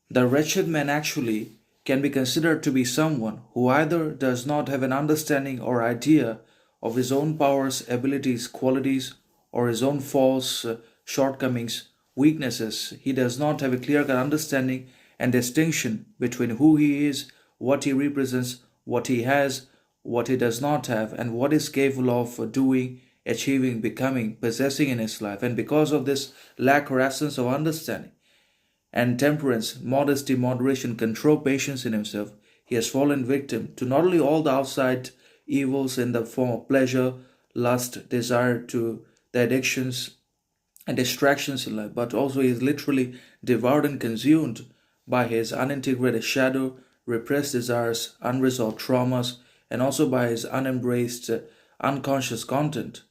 The wretched man actually can be considered to be someone who either does not have an understanding or idea of his own powers, abilities, qualities, or his own faults, shortcomings, weaknesses. He does not have a clear cut understanding and distinction between who he is, what he represents, what he has, what he does not have, and what is capable of doing, achieving, becoming, possessing in his life. And because of this lack or absence of understanding, and temperance, modesty, moderation, control, patience in himself, he has fallen victim to not only all the outside evils in the form of pleasure, lust, desire, to the addictions and distractions in life, but also he is literally devoured and consumed by his unintegrated shadow, repressed desires, unresolved traumas, and also by his unembraced, unconscious content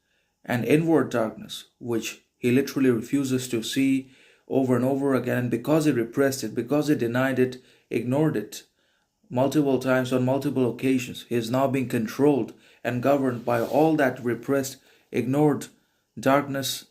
and inward darkness, which he literally refuses to see over and over again. And because he repressed it, because he denied it, ignored it multiple times on multiple occasions, he is now being controlled and governed by all that repressed, ignored darkness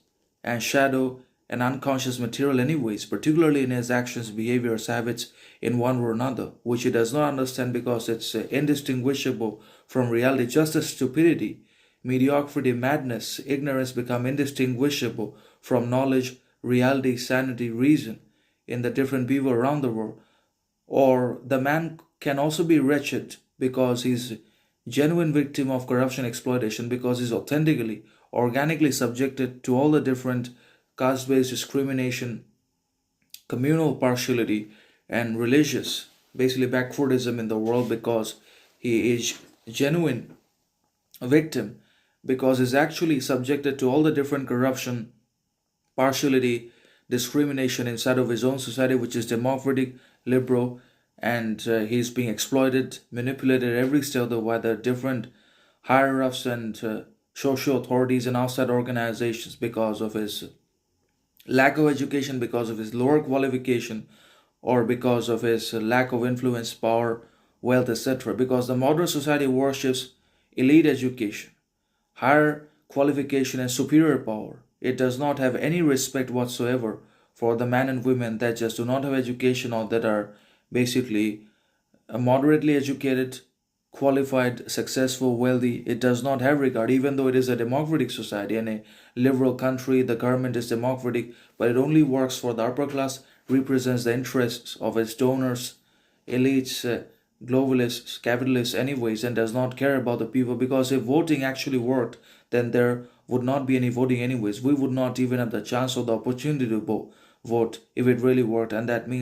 and shadow and unconscious material, anyways, particularly in his actions, behaviors, habits in one or another, which he does not understand because it's indistinguishable from reality, just as stupidity, mediocrity, madness, ignorance become indistinguishable from knowledge, reality, sanity, reason in the different people around the world. Or the man can also be wretched because he's genuine victim of corruption, exploitation, because he's authentically, organically subjected to all the different caste-based discrimination, communal partiality, and religious, basically backfootedism in the world, because he is genuine victim, because he's actually subjected to all the different corruption, partiality, discrimination inside of his own society, which is democratic, liberal, and he's being exploited, manipulated every step of the way by the different higher ups and social authorities and outside organizations because of his lack of education, because of his lower qualification, or because of his lack of influence, power, wealth, etc. Because the modern society worships elite education, higher qualification, and superior power. It does not have any respect whatsoever for the men and women that just do not have education or that are basically moderately educated, qualified, successful, wealthy. It does not have regard, even though it is a democratic society and a liberal country. The government is democratic, but it only works for the upper class, represents the interests of its donors, elites, globalists, capitalists, anyways, and does not care about the people. Because if voting actually worked, then there would not be any voting, anyways. We would not even have the chance or the opportunity to vote if it really worked, and that means